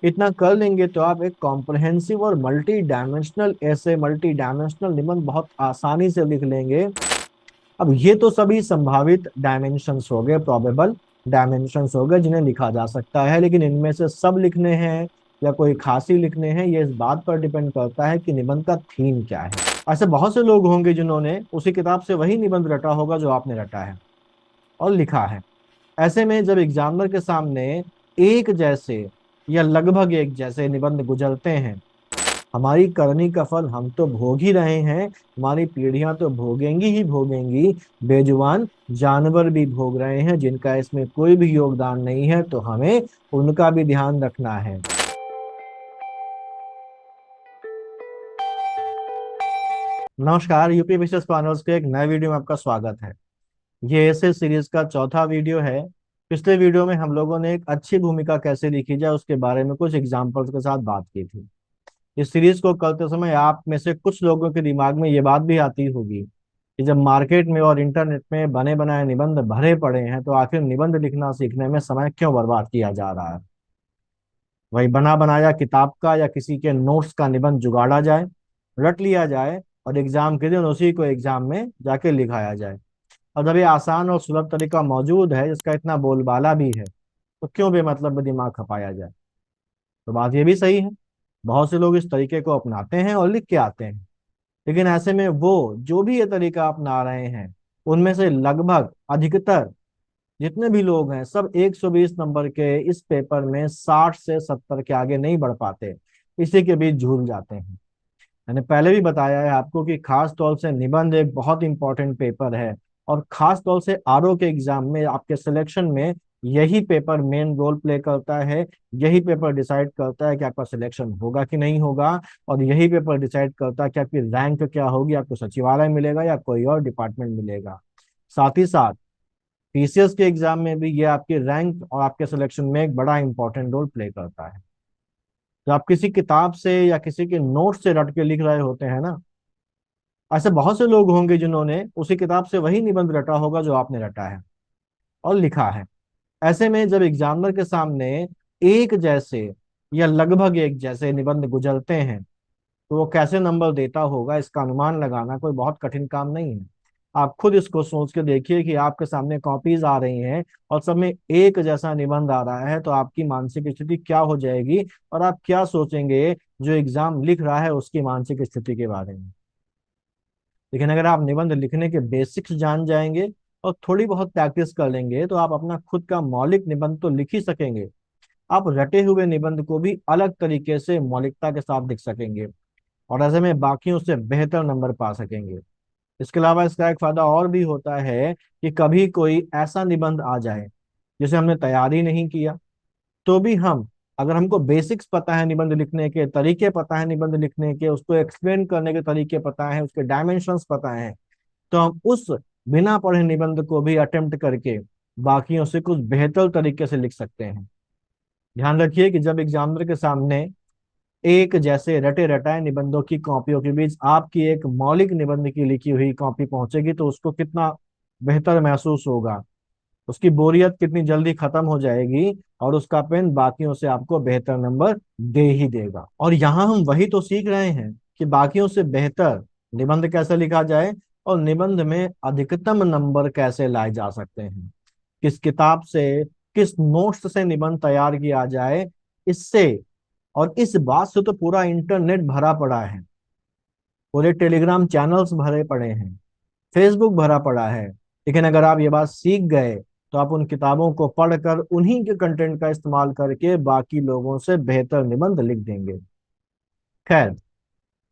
इतना कर लेंगे तो आप एक कॉम्प्रहेंसिव और मल्टी डायमेंशनल ऐसे मल्टी डायमेंशनल निबंध बहुत आसानी से लिख लेंगे। अब ये तो सभी संभावित डायमेंशंस हो गए, प्रोबेबल डायमेंशंस हो गए जिन्हें लिखा जा सकता है, लेकिन इनमें से सब लिखने हैं या कोई खासी लिखने हैं, ये इस बात पर डिपेंड करता है कि निबंध का थीम क्या है। ऐसे बहुत से लोग होंगे जिन्होंने उसी किताब से वही निबंध रटा होगा जो आपने रटा है और लिखा है। ऐसे में जब एग्जामिनर के सामने एक जैसे या लगभग एक जैसे निबंध गुजरते हैं, हमारी करनी का फल हम तो भोग ही रहे हैं, हमारी पीढ़ियां तो भोगेंगी ही भोगेंगी, बेजुबान जानवर भी भोग रहे हैं जिनका इसमें कोई भी योगदान नहीं है, तो हमें उनका भी ध्यान रखना है। नमस्कार, यूपी विशेष प्लानर्स के एक नए वीडियो में आपका स्वागत है। ये ऐसे सीरीज का चौथा वीडियो है। पिछले वीडियो में हम लोगों ने एक अच्छी भूमिका कैसे लिखी जाए उसके बारे में कुछ एग्जाम्पल्स के साथ बात की थी। इस सीरीज को करते समय आप में से कुछ लोगों के दिमाग में ये बात भी आती होगी कि जब मार्केट में और इंटरनेट में बने बनाए निबंध भरे पड़े हैं तो आखिर निबंध लिखना सीखने में समय क्यों बर्बाद किया जा रहा है। वही बना बनाया किताब का या किसी के नोट्स का निबंध जुगाड़ा जाए, रट लिया जाए और एग्जाम के दिन उसी को एग्जाम में जाके लिखाया जाए। और जब ये आसान और सुलभ तरीका मौजूद है जिसका इतना बोलबाला भी है, तो क्यों बेमतलब में दिमाग खपाया जाए। तो बात ये भी सही है, बहुत से लोग इस तरीके को अपनाते हैं और लिख के आते हैं, लेकिन ऐसे में वो जो भी ये तरीका अपना रहे हैं उनमें से लगभग अधिकतर जितने भी लोग हैं सब 120 नंबर के इस पेपर में 60 से 70 के आगे नहीं बढ़ पाते, इसी के बीच झूल जाते हैं। मैंने पहले भी बताया है आपको कि खास तौर से निबंध एक बहुत इंपॉर्टेंट पेपर है, और खास तौर से आरओ के एग्जाम में आपके सिलेक्शन में यही पेपर मेन रोल प्ले करता है। यही पेपर डिसाइड करता है कि आपका सिलेक्शन होगा कि नहीं होगा, और यही पेपर डिसाइड करता है कि आपकी रैंक क्या होगी, आपको सचिवालय मिलेगा या कोई और डिपार्टमेंट मिलेगा। साथ ही साथ पीसीएस के एग्जाम में भी ये आपकी रैंक और आपके सिलेक्शन में एक बड़ा इंपॉर्टेंट रोल प्ले करता है। जब आप किसी किताब से या किसी के नोट से रट के लिख रहे होते हैं ना, ऐसे बहुत से लोग होंगे जिन्होंने उसी किताब से वही निबंध रटा होगा जो आपने रटा है और लिखा है। ऐसे में जब एग्जामिनर के सामने एक जैसे या लगभग एक जैसे निबंध गुजरते हैं, तो वो कैसे नंबर देता होगा इसका अनुमान लगाना कोई बहुत कठिन काम नहीं है। आप खुद इसको सोच के देखिए कि आपके सामने कॉपीज आ रही हैं और सब में एक जैसा निबंध आ रहा है, तो आपकी मानसिक स्थिति क्या हो जाएगी और आप क्या सोचेंगे जो एग्जाम लिख रहा है उसकी मानसिक स्थिति के बारे में। लेकिन अगर आप निबंध लिखने के बेसिक्स जान जाएंगे और थोड़ी बहुत प्रैक्टिस कर लेंगे तो आप अपना खुद का मौलिक निबंध तो लिख ही सकेंगे, आप रटे हुए निबंध को भी अलग तरीके से मौलिकता के साथ लिख सकेंगे और ऐसे में बाकियों से बेहतर नंबर पा सकेंगे। इसके अलावा इसका एक फायदा और भी होता है कि कभी कोई ऐसा निबंध आ जाए जिसे हमने तैयारी नहीं किया, तो भी हम, अगर हमको बेसिक्स पता है निबंध लिखने के तरीके पता है निबंध लिखने के, उसको एक्सप्लेन करने के तरीके पता है, उसके डायमेंशंस पता है, तो हम उस बिना पढ़े निबंध को भी अटेम्प्ट करके बाकियों से कुछ बेहतर तरीके से लिख सकते हैं। ध्यान रखिए कि जब एग्जामिनर के सामने एक जैसे रटे रटाए निबंधों की कॉपियों के बीच आपकी एक मौलिक निबंध की लिखी हुई कॉपी पहुंचेगी तो उसको कितना बेहतर महसूस होगा, उसकी बोरियत कितनी जल्दी खत्म हो जाएगी और उसका पेन बाकियों से आपको बेहतर नंबर दे ही देगा। और यहाँ हम वही तो सीख रहे हैं कि बाकियों से बेहतर निबंध कैसे लिखा जाए और निबंध में अधिकतम नंबर कैसे लाए जा सकते हैं, किस किताब से किस नोट्स से निबंध तैयार किया जाए। इससे और इस बात से तो पूरा इंटरनेट भरा पड़ा है, पूरे टेलीग्राम चैनल्स भरे पड़े हैं, फेसबुक भरा पड़ा है। लेकिन अगर आप ये बात सीख गए तो आप उन किताबों को पढ़कर उन्हीं के कंटेंट का इस्तेमाल करके बाकी लोगों से बेहतर निबंध लिख देंगे। खैर,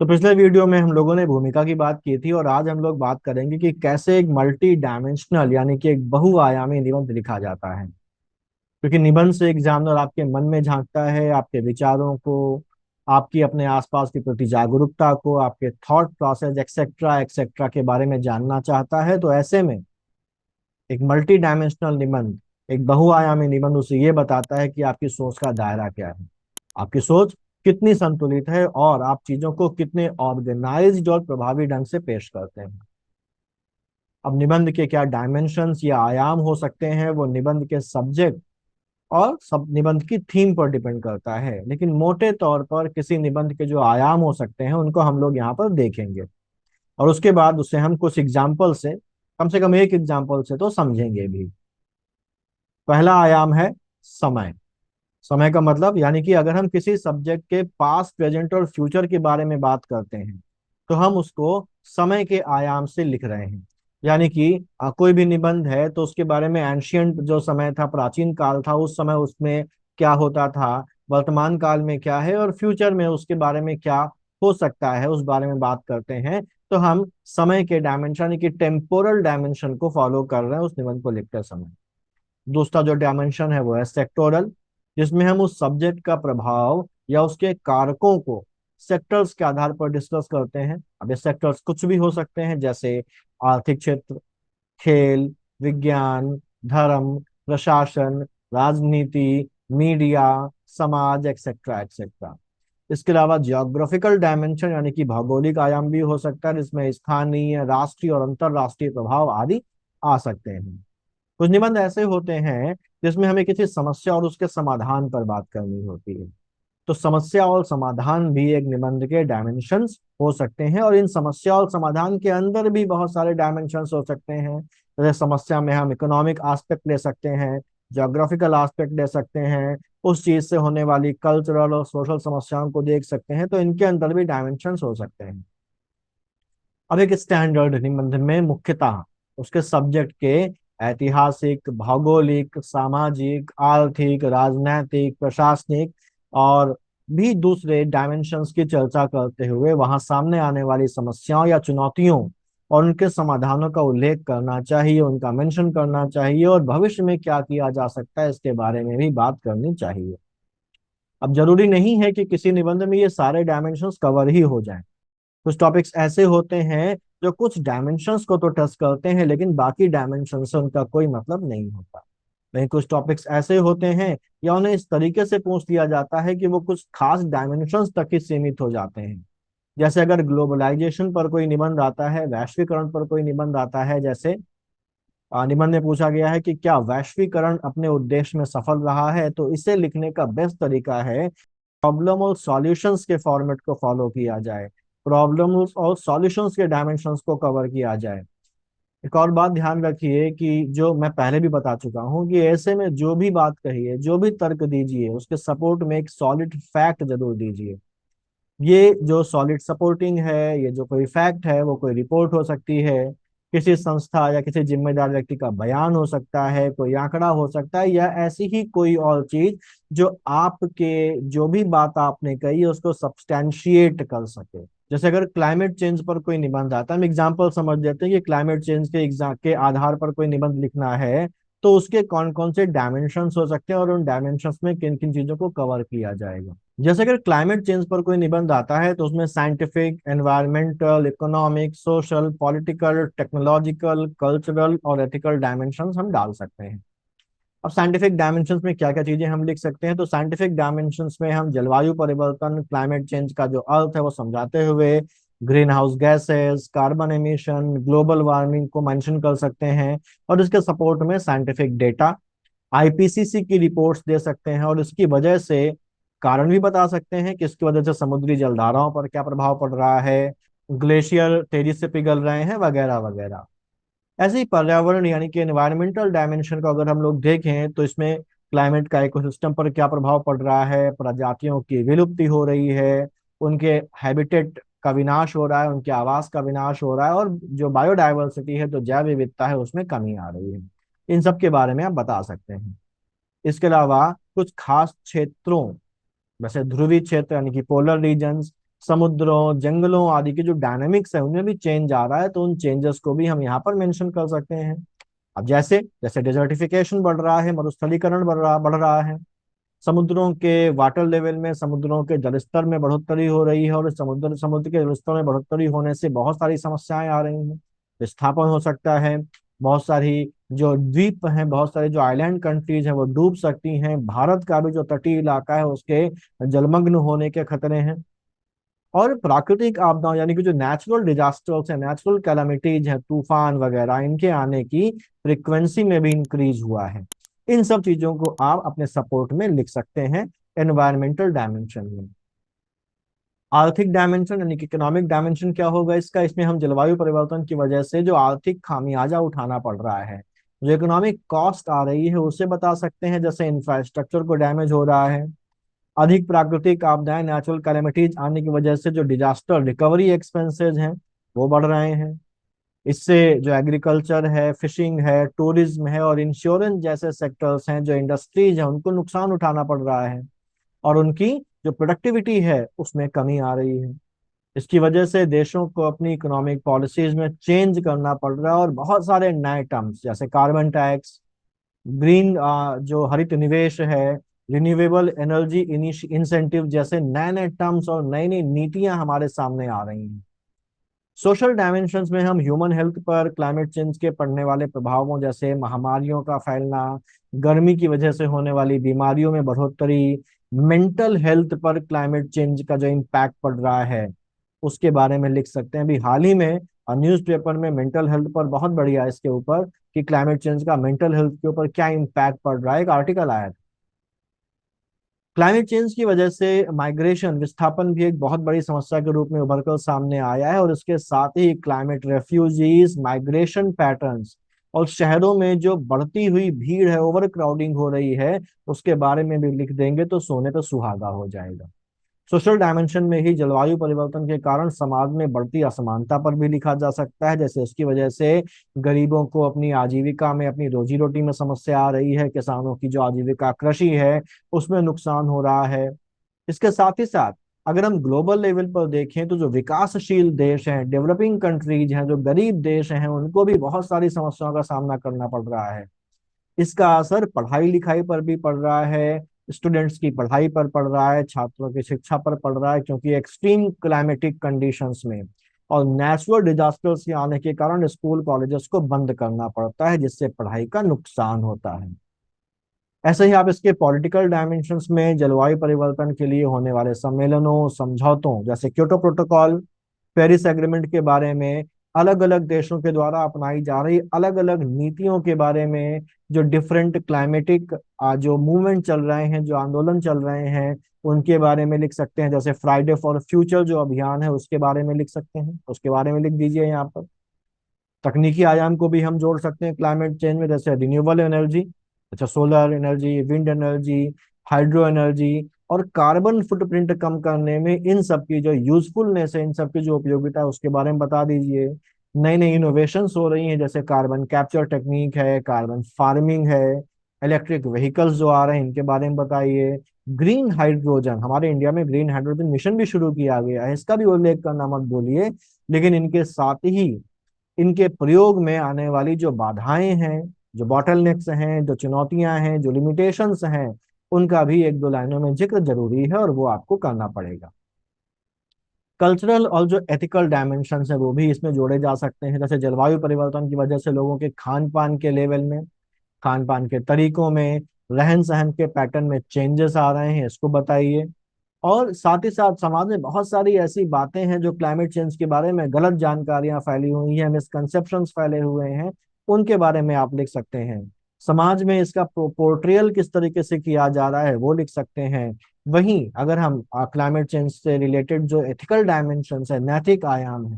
तो पिछले वीडियो में हम लोगों ने भूमिका की बात की थी और आज हम लोग बात करेंगे कि कैसे एक मल्टी डायमेंशनल यानी कि एक बहुआयामी निबंध लिखा जाता है। क्योंकि निबंध से एग्जामिनर आपके मन में झांकता है, आपके विचारों को, आपकी अपने आसपास के प्रति जागरूकता को, आपके थॉट प्रोसेस एक्सेट्रा एक्सेट्रा के बारे में जानना चाहता है। तो ऐसे में एक मल्टी डायमेंशनल निबंध, एक बहुआयामी निबंध उसे ये बताता है कि आपकी सोच का दायरा क्या है, आपकी सोच कितनी संतुलित है और आप चीजों को कितने ऑर्गेनाइज्ड और प्रभावी ढंग से पेश करते हैं। अब निबंध के क्या डायमेंशंस या आयाम हो सकते हैं, वो निबंध के सब्जेक्ट और सब निबंध की थीम पर डिपेंड करता है। लेकिन मोटे तौर पर किसी निबंध के जो आयाम हो सकते हैं उनको हम लोग यहाँ पर देखेंगे, और उसके बाद उसे हम कुछ एग्जाम्पल से, कम से कम एक एग्जाम्पल से तो समझेंगे भी। पहला आयाम है समय। समय का मतलब यानी कि अगर हम किसी सब्जेक्ट के पास्ट, प्रेजेंट और फ्यूचर के बारे में बात करते हैं तो हम उसको समय के आयाम से लिख रहे हैं। यानी कि कोई भी निबंध है तो उसके बारे में एंशियंट जो समय था, प्राचीन काल था, उस समय उसमें क्या होता था, वर्तमान काल में क्या है, और फ्यूचर में उसके बारे में क्या हो सकता है, उस बारे में बात करते हैं। तो हम समय के डायमेंशन यानी कि टेम्पोरल डायमेंशन को फॉलो कर रहे हैं उस निबंध को लिखते समय। दूसरा जो डायमेंशन है वो है सेक्टोरल, जिसमें हम उस सब्जेक्ट का प्रभाव या उसके कारकों को सेक्टर्स के आधार पर डिस्कस करते हैं। अब ये सेक्टर्स कुछ भी हो सकते हैं, जैसे आर्थिक क्षेत्र, खेल, विज्ञान, धर्म, प्रशासन, राजनीति, मीडिया, समाज, एक्सेट्रा एक्सेट्रा। इसके अलावा जियोग्राफिकल डायमेंशन यानी कि भौगोलिक आयाम भी हो सकता है, जिसमें स्थानीय, राष्ट्रीय और अंतरराष्ट्रीय प्रभाव आदि आ सकते हैं। कुछ निबंध ऐसे होते हैं जिसमें हमें किसी समस्या और उसके समाधान पर बात करनी होती है। तो समस्या और समाधान भी एक निबंध के डायमेंशंस हो सकते हैं, और इन समस्या और समाधान के अंदर भी बहुत सारे डायमेंशंस हो सकते हैं। जैसे समस्या में हम इकोनॉमिक एस्पेक्ट ले सकते हैं, ज्योग्राफिकल एस्पेक्ट ले सकते हैं, उस चीज से होने वाली कल्चरल और सोशल समस्याओं को देख सकते हैं। तो इनके अंदर भी डायमेंशंस हो सकते हैं। अब एक स्टैंडर्ड निबंध में मुख्यतः उसके सब्जेक्ट के ऐतिहासिक, भौगोलिक, सामाजिक, आर्थिक, राजनैतिक, प्रशासनिक और भी दूसरे डायमेंशंस की चर्चा करते हुए वहां सामने आने वाली समस्याओं या चुनौतियों और उनके समाधानों का उल्लेख करना चाहिए, उनका मेंशन करना चाहिए, और भविष्य में क्या किया जा सकता है इसके बारे में भी बात करनी चाहिए। अब जरूरी नहीं है कि किसी निबंध में ये सारे डायमेंशंस कवर ही हो जाएं। कुछ टॉपिक्स ऐसे होते हैं जो कुछ डायमेंशंस को तो टच करते हैं लेकिन बाकी डायमेंशन से उनका कोई मतलब नहीं होता। वहीं कुछ टॉपिक्स ऐसे होते हैं या उन्हें इस तरीके से पूछ लिया जाता है कि वो कुछ खास डायमेंशंस तक ही सीमित हो जाते हैं। जैसे अगर ग्लोबलाइजेशन पर कोई निबंध आता है, वैश्वीकरण पर कोई निबंध आता है, जैसे निबंध में पूछा गया है कि क्या वैश्वीकरण अपने उद्देश्य में सफल रहा है, तो इसे लिखने का बेस्ट तरीका है प्रॉब्लम और सॉल्यूशंस के फॉर्मेट को फॉलो किया जाए, प्रॉब्लम्स और सॉल्यूशंस के डायमेंशंस को कवर किया जाए। एक और बात ध्यान रखिए कि जो मैं पहले भी बता चुका हूं कि ऐसे में जो भी बात कही है, जो भी तर्क दीजिए, उसके सपोर्ट में एक सॉलिड फैक्ट जरूर दीजिए। ये जो सॉलिड सपोर्टिंग है, ये जो कोई फैक्ट है, वो कोई रिपोर्ट हो सकती है, किसी संस्था या किसी जिम्मेदार व्यक्ति का बयान हो सकता है, कोई आंकड़ा हो सकता है, या ऐसी ही कोई और चीज जो आपके जो भी बात आपने कही है उसको सब्सटैंशिएट कर सके। जैसे अगर क्लाइमेट चेंज पर कोई निबंध आता है, हम एग्जाम्पल समझ लेते हैं कि क्लाइमेट चेंज के एग्जाम के आधार पर कोई निबंध लिखना है, तो उसके कौन कौन से डायमेंशंस हो सकते हैं और उन डायमेंशंस में किन किन चीजों को कवर किया जाएगा। जैसे अगर क्लाइमेट चेंज पर कोई निबंध आता है तो उसमें scientific, environmental, economic, social, political, technological, cultural और एथिकल डायमेंशंस हम डाल सकते हैं। अब साइंटिफिक डायमेंशंस में क्या क्या चीजें हम लिख सकते हैं, तो साइंटिफिक डायमेंशंस में हम जलवायु परिवर्तन, क्लाइमेट चेंज का जो अर्थ है वो समझाते हुए green house gases, carbon emission, global warming को मेंशन कर सकते हैं, और इसके सपोर्ट में साइंटिफिक डेटा, आईपीसीसी की रिपोर्ट्स दे सकते हैं, और इसकी वजह से कारण भी बता सकते हैं कि इसकी वजह से समुद्री जलधाराओं पर क्या प्रभाव पड़ रहा है, ग्लेशियर तेजी से पिघल रहे हैं, वगैरह वगैरह। ऐसे ही पर्यावरण यानी कि एनवायरमेंटल डायमेंशन को अगर हम लोग देखें तो इसमें क्लाइमेट का इकोसिस्टम पर क्या प्रभाव पड़ रहा है, प्रजातियों की विलुप्ति हो रही है, उनके हैबिटेट का विनाश हो रहा है, उनके आवास का विनाश हो रहा है, और जो बायोडायवर्सिटी है, जो जैव विविधता है, उसमें कमी आ रही है। इन सब के बारे में आप बता सकते हैं। इसके अलावा कुछ खास क्षेत्रों, वैसे ध्रुवीय क्षेत्र यानी कि पोलर रीजन्स, समुद्रों, जंगलों आदि के जो डायनेमिक्स है उनमें भी चेंज आ रहा है, तो उन चेंजेस को भी हम यहाँ पर मेंशन कर सकते हैं। अब जैसे जैसे डेजर्टिफिकेशन बढ़ रहा है, मरुस्थलीकरण बढ़ रहा है, समुद्रों के वाटर लेवल में, समुद्रों के जलस्तर में बढ़ोतरी हो रही है, और इस समुद्र समुद्र के जलस्तर में बढ़ोतरी होने से बहुत सारी समस्याएं आ रही हैं। विस्थापन हो सकता है, बहुत सारी जो द्वीप हैं, बहुत सारी जो आइलैंड कंट्रीज हैं वो डूब सकती हैं, भारत का भी जो तटीय इलाका है उसके जलमग्न होने के खतरे हैं, और प्राकृतिक आपदाओं यानी कि जो नेचुरल डिजास्टर्स है, नेचुरल कैलामिटीज है, तूफान वगैरह, इनके आने की फ्रिक्वेंसी में भी इंक्रीज हुआ है। इन सब चीजों को आप अपने सपोर्ट में लिख सकते हैं एनवायरमेंटल डायमेंशन में। आर्थिक डायमेंशन यानी कि इकोनॉमिक डायमेंशन क्या होगा इसका, इसमें हम जलवायु परिवर्तन की वजह से जो आर्थिक खामियाजा उठाना पड़ रहा है, जो इकोनॉमिक कॉस्ट आ रही है, उसे बता सकते हैं। जैसे इंफ्रास्ट्रक्चर को डैमेज हो रहा है, अधिक प्राकृतिक आपदाएं, नेचुरल कैलेमिटीज आने की वजह से जो डिजास्टर रिकवरी एक्सपेंसेस हैं वो बढ़ रहे हैं। इससे जो एग्रीकल्चर है, फिशिंग है, टूरिज्म है और इंश्योरेंस जैसे सेक्टर्स हैं, जो इंडस्ट्रीज हैं, उनको नुकसान उठाना पड़ रहा है और उनकी जो प्रोडक्टिविटी है उसमें कमी आ रही है। इसकी वजह से देशों को अपनी इकोनॉमिक पॉलिसीज में चेंज करना पड़ रहा है और बहुत सारे नए टर्म्स जैसे कार्बन टैक्स, ग्रीन जो हरित निवेश है, रिन्यूएबल एनर्जी इंसेंटिव जैसे नए नए टर्म्स और नई नई नीतियां हमारे सामने आ रही हैं। सोशल डायमेंशंस में हम ह्यूमन हेल्थ पर क्लाइमेट चेंज के पड़ने वाले प्रभावों जैसे महामारियों का फैलना, गर्मी की वजह से होने वाली बीमारियों में बढ़ोतरी, मेंटल हेल्थ पर क्लाइमेट चेंज का जो इम्पैक्ट पड़ रहा है उसके बारे में लिख सकते हैं। अभी हाल ही में न्यूज़पेपर में मेंटल हेल्थ पर बहुत बढ़िया इसके ऊपर कि क्लाइमेट चेंज का मेंटल हेल्थ के ऊपर क्या इम्पैक्ट पड़ रहा है, एक आर्टिकल आया था। क्लाइमेट चेंज की वजह से माइग्रेशन विस्थापन भी एक बहुत बड़ी समस्या के रूप में उभर कर सामने आया है और इसके साथ ही क्लाइमेट रेफ्यूजीज, माइग्रेशन पैटर्न्स और शहरों में जो बढ़ती हुई भीड़ है, ओवर क्राउडिंग हो रही है, उसके बारे में भी लिख देंगे तो सोने पर सुहागा हो जाएगा। सोशल डायमेंशन में ही जलवायु परिवर्तन के कारण समाज में बढ़ती असमानता पर भी लिखा जा सकता है। जैसे उसकी वजह से गरीबों को अपनी आजीविका में, अपनी रोजी रोटी में समस्या आ रही है, किसानों की जो आजीविका कृषि है उसमें नुकसान हो रहा है। इसके साथ ही साथ अगर हम ग्लोबल लेवल पर देखें तो जो विकासशील देश हैं, डेवलपिंग कंट्रीज हैं, जो गरीब देश हैं, उनको भी बहुत सारी समस्याओं का सामना करना पड़ रहा है। इसका असर पढ़ाई लिखाई पर भी पड़ रहा है, स्टूडेंट्स की पढ़ाई पर पड़ रहा है, छात्रों की शिक्षा पर पड़ रहा है, क्योंकि एक्सट्रीम क्लाइमेटिक कंडीशंस में और नेचुरल डिजास्टर्स के आने के कारण स्कूल कॉलेजेस को बंद करना पड़ता है, जिससे पढ़ाई का नुकसान होता है। ऐसे ही आप इसके पॉलिटिकल डायमेंशंस में जलवायु परिवर्तन के लिए होने वाले सम्मेलनों, समझौतों जैसे क्योटो प्रोटोकॉल, पेरिस एग्रीमेंट के बारे में, अलग अलग देशों के द्वारा अपनाई जा रही अलग अलग नीतियों के बारे में, जो डिफरेंट क्लाइमेटिक जो मूवमेंट चल रहे हैं, जो आंदोलन चल रहे हैं, उनके बारे में लिख सकते हैं। जैसे फ्राइडे फॉर फ्यूचर जो अभियान है उसके बारे में लिख सकते हैं, उसके बारे में लिख दीजिए यहाँ पर। तकनीकी आयाम को भी हम जोड़ सकते हैं क्लाइमेट चेंज में, जैसे रिन्यूएबल एनर्जी, अच्छा solar energy, wind energy, hydro energy और कार्बन फुटप्रिंट कम करने में इन सब की जो यूजफुलनेस है, इन सब की जो उपयोगिता है उसके बारे में बता दीजिए। नई नई इनोवेशंस हो रही हैं, जैसे कार्बन कैप्चर टेक्निक है, कार्बन फार्मिंग है, इलेक्ट्रिक व्हीकल्स जो आ रहे हैं इनके बारे में बताइए। ग्रीन हाइड्रोजन, हमारे इंडिया में ग्रीन हाइड्रोजन मिशन भी शुरू किया गया है, इसका भी उल्लेख करना मत भूलिए। लेकिन इनके साथ ही इनके प्रयोग में आने वाली जो बाधाएं हैं, जो बॉटलनेक्स हैं, जो चुनौतियां हैं, जो लिमिटेशंस हैं, उनका भी एक दो लाइनों में जिक्र जरूरी है और वो आपको करना पड़ेगा। कल्चरल और जो एथिकल डायमेंशन है वो भी इसमें जोड़े जा सकते हैं। जैसे जलवायु परिवर्तन की वजह से लोगों के खान पान के लेवल में, खान पान के तरीकों में, रहन सहन के पैटर्न में चेंजेस आ रहे हैं, इसको बताइए। और साथ ही साथ समाज में बहुत सारी ऐसी बातें हैं जो क्लाइमेट चेंज के बारे में गलत जानकारियां फैली हुई हैं, मिसकंसेप्शंस फैले हुए हैं, उनके बारे में आप लिख सकते हैं। समाज में इसका पोर्ट्रियल किस तरीके से किया जा रहा है वो लिख सकते हैं। वहीं अगर हम क्लाइमेट चेंज से रिलेटेड जो एथिकल डायमेंशन है, नैतिक आयाम है,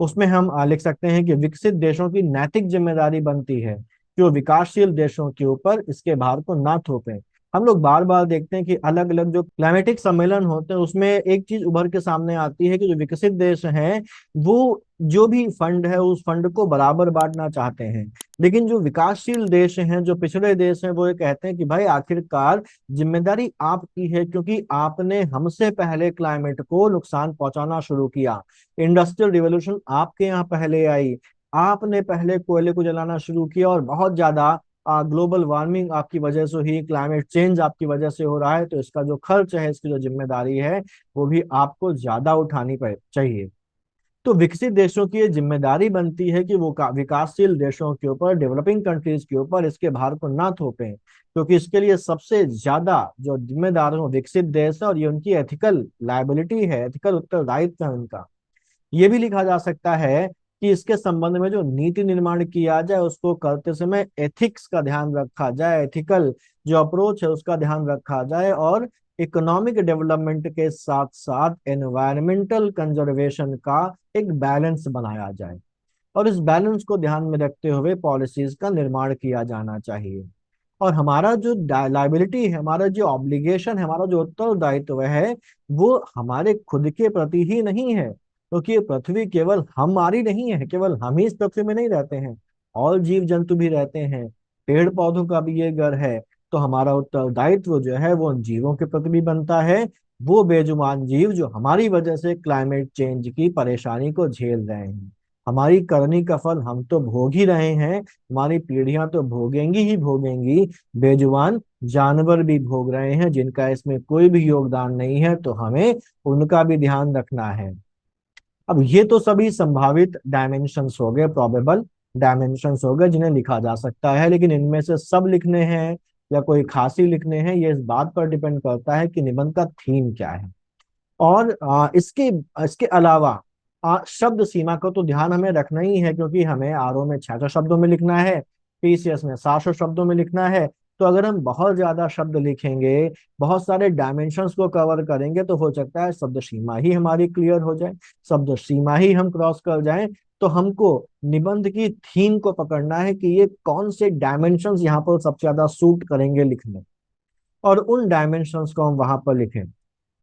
उसमें हम लिख सकते हैं कि विकसित देशों की नैतिक जिम्मेदारी बनती है कि वो विकासशील देशों के ऊपर इसके भार को ना थोपें। हम लोग बार बार देखते हैं कि अलग अलग जो क्लाइमेटिक सम्मेलन होते हैं उसमें एक चीज उभर के सामने आती है कि जो विकसित देश हैं वो जो भी फंड है उस फंड को बराबर बांटना चाहते हैं, लेकिन जो विकासशील देश हैं, जो पिछड़े देश हैं, वो ये कहते हैं कि भाई आखिरकार जिम्मेदारी आपकी है, क्योंकि आपने हमसे पहले क्लाइमेट को नुकसान पहुंचाना शुरू किया। इंडस्ट्रियल रिवोल्यूशन आपके यहाँ पहले आई, आपने पहले कोयले को जलाना शुरू किया और बहुत ज्यादा ग्लोबल वार्मिंग आपकी वजह से ही, क्लाइमेट चेंज आपकी वजह से हो रहा है, तो इसका जो खर्च है, इसकी जो जिम्मेदारी है वो भी आपको ज्यादा उठानी चाहिए। तो विकसित देशों की ये जिम्मेदारी बनती है कि वो विकासशील देशों के ऊपर, डेवलपिंग कंट्रीज के ऊपर इसके भार को ना थोपें, क्योंकि इसके लिए सबसे ज्यादा जो जिम्मेदार हो विकसित देश है और ये उनकी एथिकल लायबिलिटी है, एथिकल उत्तरदायित्व है उनका। ये भी लिखा जा सकता है कि इसके संबंध में जो नीति निर्माण किया जाए उसको करते समय एथिक्स का ध्यान रखा जाए, एथिकल जो अप्रोच है उसका ध्यान रखा जाए, और इकोनॉमिक डेवलपमेंट के साथ साथ एनवायरमेंटल कंजर्वेशन का एक बैलेंस बनाया जाए, और इस बैलेंस को ध्यान में रखते हुए पॉलिसीज का निर्माण किया जाना चाहिए। और हमारा जो लाइबिलिटी है, हमारा जो ऑब्लिगेशन है, हमारा जो उत्तरदायित्व है, वो हमारे खुद के प्रति ही नहीं है, क्योंकि ये पृथ्वी केवल हमारी नहीं है, केवल हम ही इस पृथ्वी में नहीं रहते हैं, और जीव जंतु भी रहते हैं, पेड़ पौधों का भी ये घर है। तो हमारा उत्तरदायित्व जो है वो उन जीवों के प्रति भी बनता है, वो बेजुबान जीव जो हमारी वजह से क्लाइमेट चेंज की परेशानी को झेल रहे हैं। हमारी करनी का फल हम तो भोग ही रहे हैं, हमारी पीढ़ियां तो भोगेंगी ही भोगेंगी, बेजुबान जानवर भी भोग रहे हैं जिनका इसमें कोई भी योगदान नहीं है, तो हमें उनका भी ध्यान रखना है। अब ये तो सभी संभावित डायमेंशंस हो गए, प्रोबेबल डायमेंशंस हो गए जिन्हें लिखा जा सकता है, लेकिन इनमें से सब लिखने हैं या कोई खासी लिखने हैं, ये इस बात पर डिपेंड करता है कि निबंध का थीम क्या है। और इसके इसके अलावा शब्द सीमा को तो ध्यान हमें रखना ही है, क्योंकि हमें आरओ में 600 शब्दों में लिखना है, पीसीएस में 700 शब्दों में लिखना है। तो अगर हम बहुत ज्यादा शब्द लिखेंगे, बहुत सारे डायमेंशंस को कवर करेंगे, तो हो सकता है शब्द सीमा ही हमारी क्लियर हो जाए, शब्द सीमा ही हम क्रॉस कर जाएं। तो हमको निबंध की थीम को पकड़ना है कि ये कौन से डायमेंशंस यहाँ पर सबसे ज्यादा सूट करेंगे लिखने, और उन डायमेंशंस को हम वहां पर लिखें।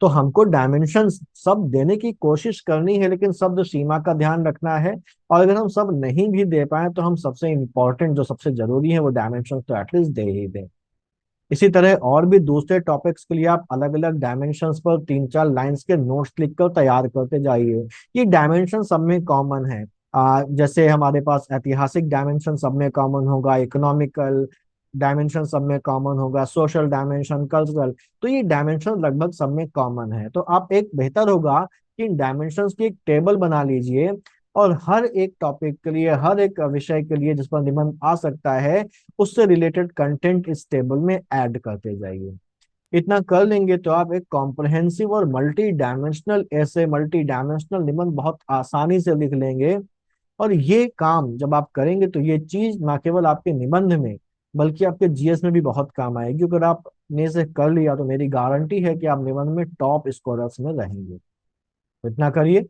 तो हमको डायमेंशंस सब देने की कोशिश करनी है, लेकिन शब्द सीमा का ध्यान रखना है। और अगर हम सब नहीं भी दे पाए तो हम सबसे इंपॉर्टेंट जो सबसे जरूरी है वो डायमेंशन तो एटलीस्ट दे ही दें। इसी तरह और भी दूसरे टॉपिक्स के लिए आप अलग अलग डायमेंशंस पर 3-4 लाइंस के नोट्स लिखकर तैयार करते जाइए। ये डायमेंशन सब में कॉमन है। जैसे हमारे पास ऐतिहासिक डायमेंशन सब में कॉमन होगा, इकोनॉमिकल डायमेंशन सब में कॉमन होगा, सोशल डायमेंशन, कल्चरल। तो ये डायमेंशन लगभग सब में कॉमन है। तो आप एक बेहतर होगा कि इन डायमेंशंस की एक टेबल बना लीजिए, और हर एक टॉपिक के लिए, हर एक विषय के लिए जिस पर निबंध आ सकता है, उससे रिलेटेड कंटेंट इस टेबल में ऐड करते जाइए। इतना कर लेंगे तो आप एक कॉम्प्रहेंसिव और मल्टी डायमेंशनल ऐसे मल्टी डायमेंशनल निबंध बहुत आसानी से लिख लेंगे। और ये काम जब आप करेंगे तो ये चीज ना केवल आपके निबंध में बल्कि आपके जीएस में भी बहुत काम आएगी। अगर आपने इसे कर लिया तो मेरी गारंटी है कि आप निबंध में टॉप स्कोरर्स में रहेंगे। तो इतना करिए।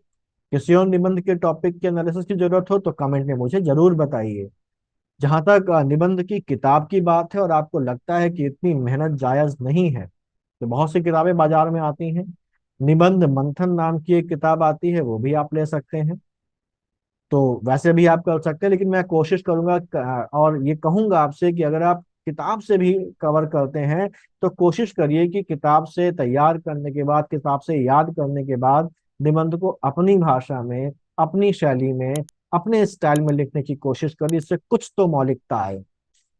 किसी और निबंध के टॉपिक के एनालिसिस की जरूरत हो तो कमेंट में मुझे जरूर बताइए। जहां तक निबंध की किताब की बात है और आपको लगता है कि इतनी मेहनत जायज नहीं है, तो बहुत सी किताबें बाजार में आती हैं। निबंध मंथन नाम की एक किताब आती है, वो भी आप ले सकते हैं। तो वैसे भी आप कर सकते हैं, लेकिन मैं कोशिश करूंगा और ये कहूंगा आपसे कि अगर आप किताब से भी कवर करते हैं तो कोशिश करिए कि किताब से तैयार करने के बाद, किताब से याद करने के बाद निबंध को अपनी भाषा में, अपनी शैली में, अपने स्टाइल में लिखने की कोशिश करिए, इससे कुछ तो मौलिकता आए।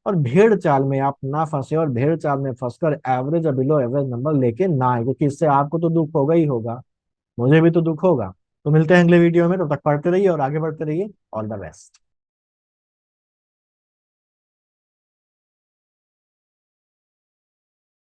और भेड़ चाल में आप ना फंसे, और भेड़ चाल में फंसकर एवरेज और बिलो एवरेज नंबर लेके ना आए, क्योंकि इससे आपको तो दुख होगा ही होगा, मुझे भी तो दुख होगा। तो मिलते हैं अगले वीडियो में, तब तक पढ़ते रहिए और आगे बढ़ते रहिए। All the best.